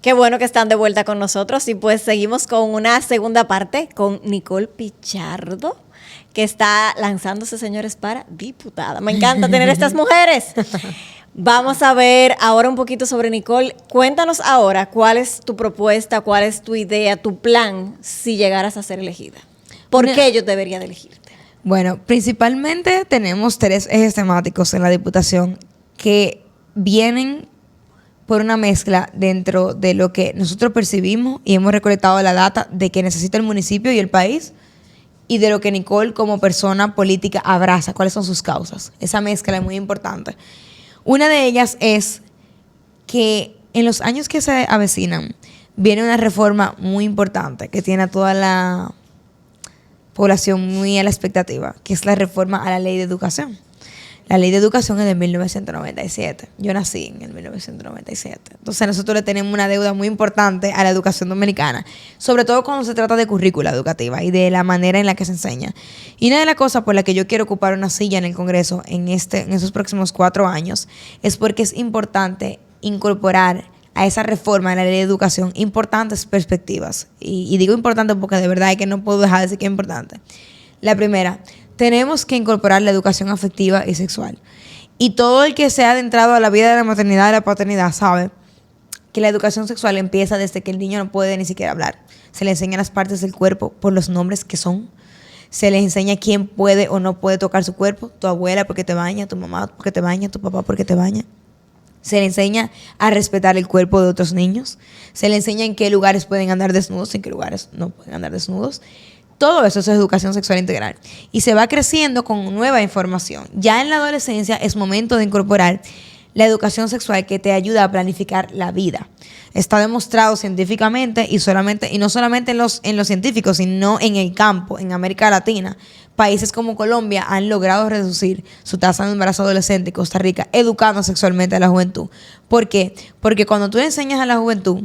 Qué bueno que están de vuelta con nosotros y pues seguimos con una segunda parte con Nicole Pichardo, que está lanzándose, señores, para diputada. Me encanta tener estas mujeres. Vamos a ver ahora un poquito sobre Nicole. Cuéntanos ahora cuál es tu propuesta, cuál es tu idea, tu plan si llegaras a ser elegida. ¿Por qué yo debería de elegirte? Bueno, principalmente tenemos 3 ejes temáticos en la Diputación que vienen por una mezcla dentro de lo que nosotros percibimos y hemos recolectado la data de que necesita el municipio y el país y de lo que Nicole como persona política abraza, cuáles son sus causas. Esa mezcla es muy importante. Una de ellas es que en los años que se avecinan viene una reforma muy importante que tiene a toda la población muy a la expectativa, que es la reforma a la Ley de Educación. La Ley de Educación es de 1997. Yo nací en el 1997. Entonces nosotros le tenemos una deuda muy importante a la educación dominicana, sobre todo cuando se trata de currícula educativa y de la manera en la que se enseña. Y una de las cosas por la que yo quiero ocupar una silla en el Congreso en esos próximos 4 años es porque es importante incorporar a esa reforma de la Ley de Educación importantes perspectivas. Y digo importante porque de verdad es que no puedo dejar de decir que es importante. La primera, tenemos que incorporar la educación afectiva y sexual. Y todo el que se ha adentrado a la vida de la maternidad y la paternidad sabe que la educación sexual empieza desde que el niño no puede ni siquiera hablar. Se le enseñan las partes del cuerpo por los nombres que son. Se les enseña quién puede o no puede tocar su cuerpo. Tu abuela porque te baña, tu mamá porque te baña, tu papá porque te baña. Se le enseña a respetar el cuerpo de otros niños. Se le enseña en qué lugares pueden andar desnudos y en qué lugares no pueden andar desnudos. Todo eso es educación sexual integral. Y se va creciendo con nueva información. Ya en la adolescencia es momento de incorporar la educación sexual que te ayuda a planificar la vida. Está demostrado científicamente y no solamente en los científicos, sino en el campo, en América Latina. Países como Colombia han logrado reducir su tasa de embarazo adolescente y Costa Rica educando sexualmente a la juventud. ¿Por qué? Porque cuando tú enseñas a la juventud,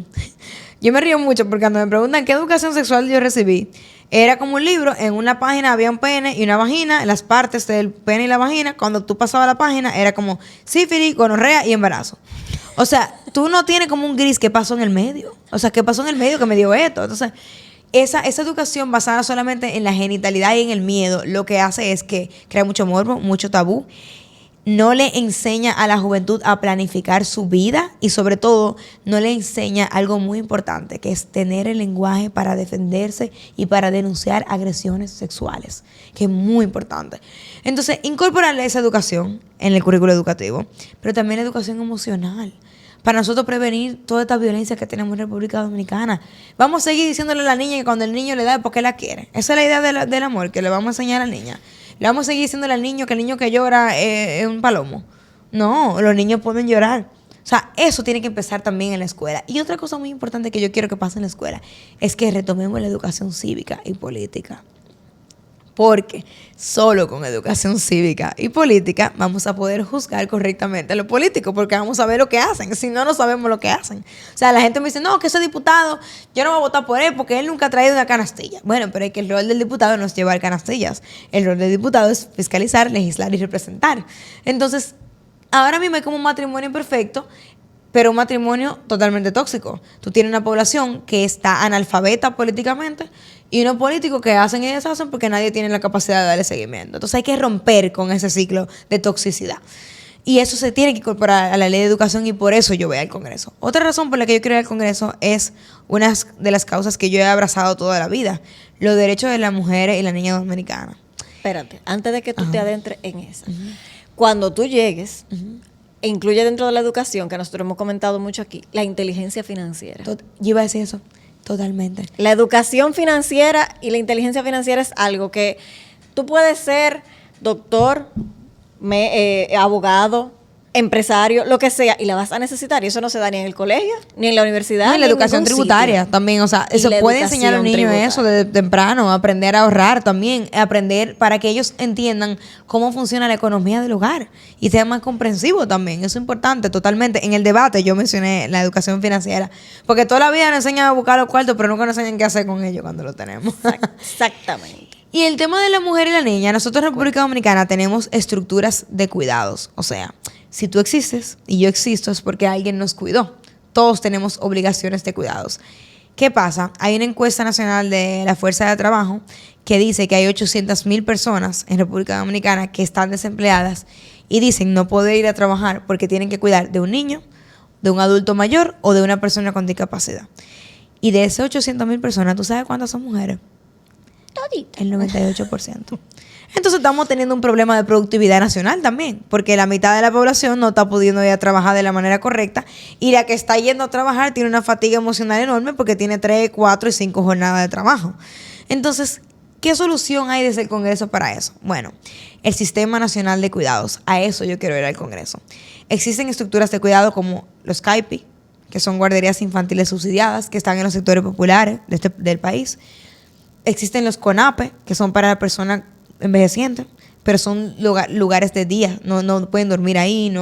yo me río mucho porque cuando me preguntan qué educación sexual yo recibí, era como un libro, en una página había un pene y una vagina, en las partes del pene y la vagina, cuando tú pasabas la página era como sífilis, gonorrea y embarazo. O sea, tú no tienes como un gris, ¿qué pasó en el medio? O sea, ¿qué pasó en el medio que me dio esto? Entonces, esa educación basada solamente en la genitalidad y en el miedo, lo que hace es que crea mucho morbo, mucho tabú. No le enseña a la juventud a planificar su vida y sobre todo no le enseña algo muy importante, que es tener el lenguaje para defenderse y para denunciar agresiones sexuales, que es muy importante. Entonces, incorporarle esa educación en el currículo educativo, pero también la educación emocional, para nosotros prevenir toda esta violencia que tenemos en República Dominicana. Vamos a seguir diciéndole a la niña que cuando el niño le da es porque la quiere. Esa es la idea del amor que le vamos a enseñar a la niña. Le vamos a seguir diciéndole al niño que el niño que llora es un palomo. No, los niños pueden llorar. O sea, eso tiene que empezar también en la escuela. Y otra cosa muy importante que yo quiero que pase en la escuela es que retomemos la educación cívica y política. Porque solo con educación cívica y política vamos a poder juzgar correctamente a los políticos, porque vamos a ver lo que hacen. Si no, no sabemos lo que hacen. O sea, la gente me dice, no, que ese diputado, yo no voy a votar por él porque él nunca ha traído una canastilla. Bueno, pero es que el rol del diputado no es llevar canastillas. El rol del diputado es fiscalizar, legislar y representar. Entonces, ahora mismo hay como un matrimonio perfecto, pero un matrimonio totalmente tóxico. Tú tienes una población que está analfabeta políticamente y unos políticos que hacen y deshacen porque nadie tiene la capacidad de darle seguimiento. Entonces hay que romper con ese ciclo de toxicidad. Y eso se tiene que incorporar a la Ley de Educación y por eso yo voy al Congreso. Otra razón por la que yo quiero ir al Congreso es una de las causas que yo he abrazado toda la vida, los derechos de las mujeres y la niña dominicana. Espérate, antes de que tú te adentres en esa. Cuando tú llegues, e incluye dentro de la educación, que nosotros hemos comentado mucho aquí, la inteligencia financiera. Yo iba a decir eso. Totalmente. La educación financiera y la inteligencia financiera es algo que tú puedes ser doctor, abogado, empresario, lo que sea, y la vas a necesitar. Y eso no se da ni en el colegio, ni en la universidad. No, en la educación tributaria también. O sea, se puede enseñar a un niño eso desde temprano, aprender a ahorrar también, aprender para que ellos entiendan cómo funciona la economía del hogar y sea más comprensivo también. Eso es importante totalmente. En el debate yo mencioné la educación financiera, porque toda la vida nos enseñan a buscar los cuartos, pero nunca nos enseñan qué hacer con ellos cuando los tenemos. Exactamente. Y el tema de la mujer y la niña, nosotros en República Dominicana tenemos estructuras de cuidados. O sea, si tú existes y yo existo es porque alguien nos cuidó. todos tenemos obligaciones de cuidados. ¿Qué pasa? Hay una encuesta nacional de la Fuerza de Trabajo que dice que hay 800,000 personas en República Dominicana que están desempleadas y dicen no poder ir a trabajar porque tienen que cuidar de un niño, de un adulto mayor o de una persona con discapacidad. Y de esas 800,000 personas, ¿tú sabes cuántas son mujeres? Todita. El 98%. Entonces estamos teniendo un problema de productividad nacional también, porque la mitad de la población no está pudiendo ir a trabajar de la manera correcta y la que está yendo a trabajar tiene una fatiga emocional enorme porque tiene 3, 4 y 5 jornadas de trabajo. Entonces, ¿qué solución hay desde el Congreso para eso? Bueno, el Sistema Nacional de Cuidados. A eso yo quiero ir al Congreso. Existen estructuras de cuidado como los CAIPI, que son guarderías infantiles subsidiadas, que están en los sectores populares del país. Existen los CONAPE, que son para personas envejecientes, pero son lugares de día, no pueden dormir ahí,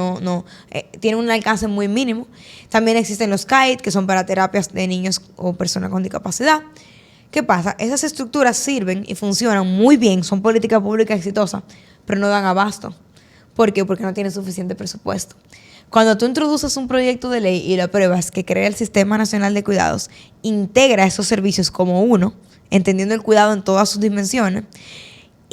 tienen un alcance muy mínimo. También existen los CAIT, que son para terapias de niños o personas con discapacidad. ¿Qué pasa? Esas estructuras sirven y funcionan muy bien, son políticas públicas exitosas, pero no dan abasto. ¿Por qué? Porque no tienen suficiente presupuesto. Cuando tú introduces un proyecto de ley y lo apruebas que crea el Sistema Nacional de Cuidados, integra esos servicios como uno, entendiendo el cuidado en todas sus dimensiones,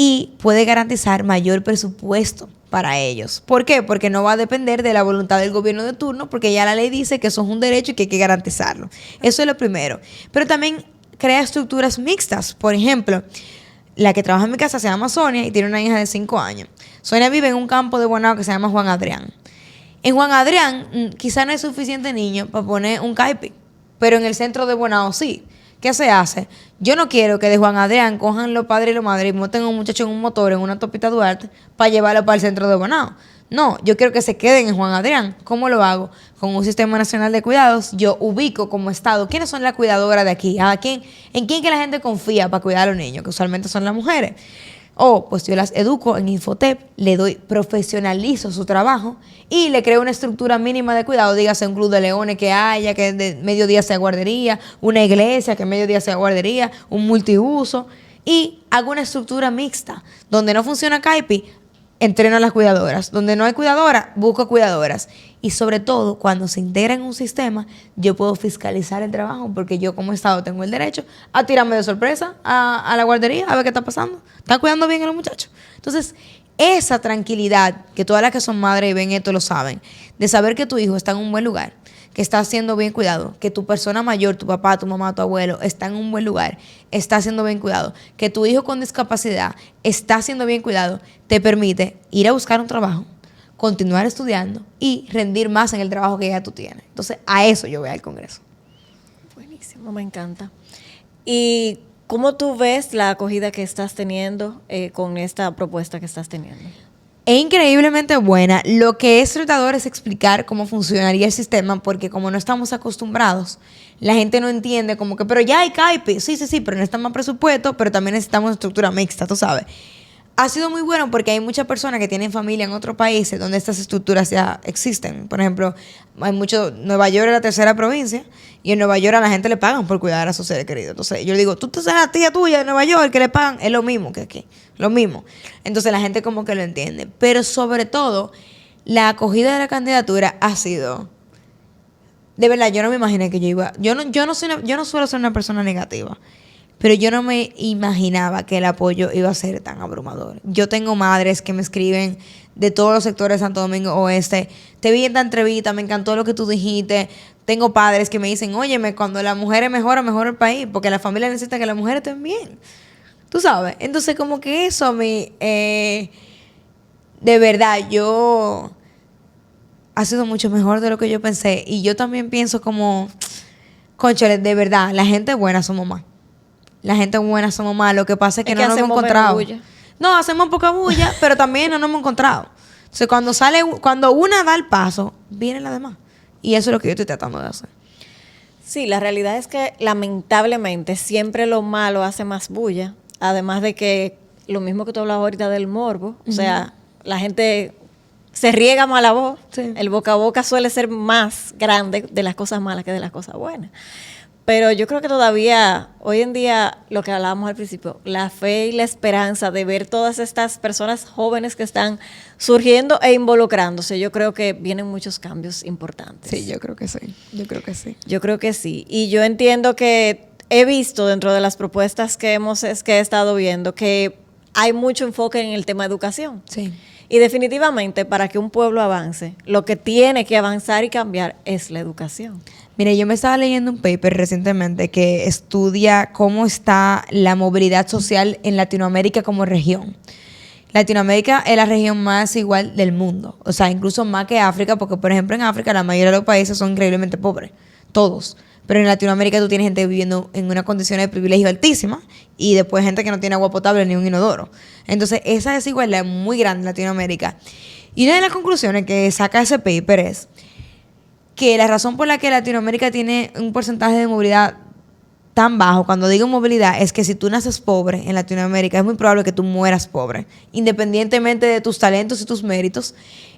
y puede garantizar mayor presupuesto para ellos. ¿Por qué? Porque no va a depender de la voluntad del gobierno de turno, porque ya la ley dice que eso es un derecho y que hay que garantizarlo. Eso es lo primero. Pero también crea estructuras mixtas. Por ejemplo, la que trabaja en mi casa se llama Sonia y tiene una hija de 5 años. Sonia vive en un campo de Bonao que se llama Juan Adrián. En Juan Adrián quizá no hay suficiente niño para poner un CAIPI, pero en el centro de Bonao sí. ¿Qué se hace? Yo no quiero que de Juan Adrián cojan los padres y los madres y monten a un muchacho en un motor, en una Topita Duarte, para llevarlo para el centro de Bonao. No, yo quiero que se queden en Juan Adrián. ¿Cómo lo hago? Con un Sistema Nacional de Cuidados, yo ubico como Estado quiénes son las cuidadoras de aquí, en quién que la gente confía para cuidar a los niños, que usualmente son las mujeres. Pues yo las educo en Infotep, le doy, profesionalizo su trabajo y le creo una estructura mínima de cuidado, dígase un club de leones que haya, que de mediodía sea guardería, una iglesia que mediodía sea guardería, un multiuso, y hago una estructura mixta. Donde no funciona CAIPI, entreno a las cuidadoras. Donde no hay cuidadora, busco cuidadoras. Y sobre todo, cuando se integra en un sistema, yo puedo fiscalizar el trabajo, porque yo como Estado tengo el derecho a tirarme de sorpresa a la guardería, a ver qué está pasando. ¿Están cuidando bien a los muchachos? Entonces, esa tranquilidad, que todas las que son madres y ven esto lo saben, de saber que tu hijo está en un buen lugar, que está siendo bien cuidado, que tu persona mayor, tu papá, tu mamá, tu abuelo, está en un buen lugar, está siendo bien cuidado, que tu hijo con discapacidad está siendo bien cuidado, te permite ir a buscar un trabajo, continuar estudiando y rendir más en el trabajo que ya tú tienes. Entonces, a eso yo voy al Congreso. Buenísimo, me encanta. ¿Y cómo tú ves la acogida que estás teniendo con esta propuesta que estás teniendo? Es increíblemente buena. Lo que es retador es explicar cómo funcionaría el sistema, porque como no estamos acostumbrados, la gente no entiende como que, pero ya hay CAIPI. Sí, pero necesitamos más presupuesto, pero también necesitamos estructura mixta, tú sabes. Ha sido muy bueno porque hay muchas personas que tienen familia en otros países donde estas estructuras ya existen. Por ejemplo, Nueva York es la tercera provincia y en Nueva York a la gente le pagan por cuidar a sus seres queridos. Entonces yo le digo, tú te sabes la tía tuya de Nueva York que le pagan, es lo mismo que aquí, lo mismo. Entonces la gente como que lo entiende. Pero sobre todo, la acogida de la candidatura ha sido, de verdad, yo no me imaginé que yo no suelo ser una persona negativa. Pero yo no me imaginaba que el apoyo iba a ser tan abrumador. Yo tengo madres que me escriben de todos los sectores de Santo Domingo Oeste. Te vi en esta entrevista, me encantó lo que tú dijiste. Tengo padres que me dicen, óyeme, cuando las mujeres mejoran, mejora el país. Porque la familia necesita que las mujeres estén bien. Tú sabes. Entonces, como que eso a mí, de verdad, ha sido mucho mejor de lo que yo pensé. Y yo también pienso como, cónchale, de verdad, la gente buena somos más. La gente buena somos más. Lo que pasa es que no nos hemos encontrado. Bulla. No, hacemos poca bulla, pero también no nos hemos encontrado. Entonces, cuando una da el paso, vienen las demás. Y eso es lo que yo estoy tratando de hacer. Sí, la realidad es que lamentablemente siempre lo malo hace más bulla. Además de que lo mismo que tú hablabas ahorita del morbo. O sea, la gente se riega más la voz. Sí. El boca a boca suele ser más grande de las cosas malas que de las cosas buenas. Pero yo creo que todavía, hoy en día, lo que hablábamos al principio, la fe y la esperanza de ver todas estas personas jóvenes que están surgiendo e involucrándose, yo creo que vienen muchos cambios importantes. Sí, yo creo que sí. Yo creo que sí. Yo creo que sí. Y yo entiendo que he visto dentro de las propuestas que he estado viendo que hay mucho enfoque en el tema de educación. Sí. Y definitivamente, para que un pueblo avance, lo que tiene que avanzar y cambiar es la educación. Mire, yo me estaba leyendo un paper recientemente que estudia cómo está la movilidad social en Latinoamérica como región. Latinoamérica es la región más igual del mundo, o sea, incluso más que África, porque por ejemplo en África la mayoría de los países son increíblemente pobres, todos. Pero en Latinoamérica tú tienes gente viviendo en una condición de privilegio altísima y después gente que no tiene agua potable ni un inodoro. Entonces esa desigualdad es muy grande en Latinoamérica. Y una de las conclusiones que saca ese paper es que la razón por la que Latinoamérica tiene un porcentaje de movilidad tan bajo, cuando digo movilidad, es que si tú naces pobre en Latinoamérica, es muy probable que tú mueras pobre, independientemente de tus talentos y tus méritos,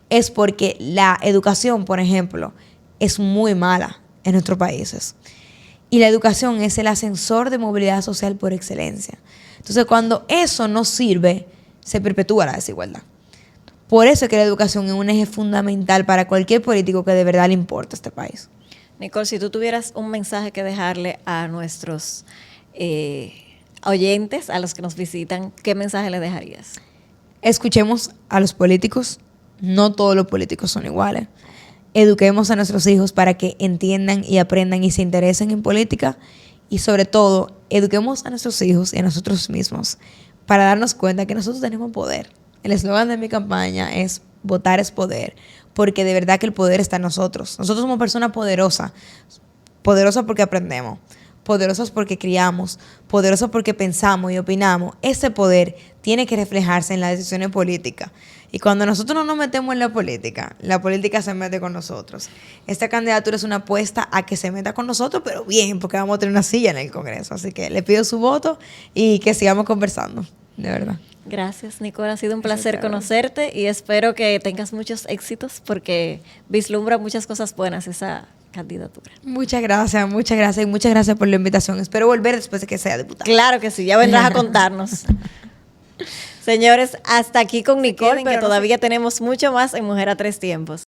es porque la educación, por ejemplo, es muy mala en nuestros países. Y la educación es el ascensor de movilidad social por excelencia. Entonces, cuando eso no sirve, se perpetúa la desigualdad. Por eso es que la educación es un eje fundamental para cualquier político que de verdad le importe a este país. Nicole, si tú tuvieras un mensaje que dejarle a nuestros oyentes, a los que nos visitan, ¿qué mensaje le dejarías? Escuchemos a los políticos. No todos los políticos son iguales. Eduquemos a nuestros hijos para que entiendan y aprendan y se interesen en política. Y sobre todo, eduquemos a nuestros hijos y a nosotros mismos para darnos cuenta que nosotros tenemos poder. El eslogan de mi campaña es votar es poder, porque de verdad que el poder está en nosotros. Nosotros somos personas poderosas, poderosas porque aprendemos, poderosas porque criamos, poderosas porque pensamos y opinamos. Ese poder tiene que reflejarse en las decisiones políticas. Y cuando nosotros no nos metemos en la política se mete con nosotros. Esta candidatura es una apuesta a que se meta con nosotros, pero bien, porque vamos a tener una silla en el Congreso. Así que le pido su voto y que sigamos conversando, de verdad. Gracias, Nicole. Ha sido un placer conocerte y espero que tengas muchos éxitos porque vislumbra muchas cosas buenas esa candidatura. Muchas gracias y muchas gracias por la invitación. Espero volver después de que sea diputada. Claro que sí, ya vendrás a contarnos. Señores, hasta aquí con Nicole, que todavía tenemos mucho más en Mujer a Tres Tiempos.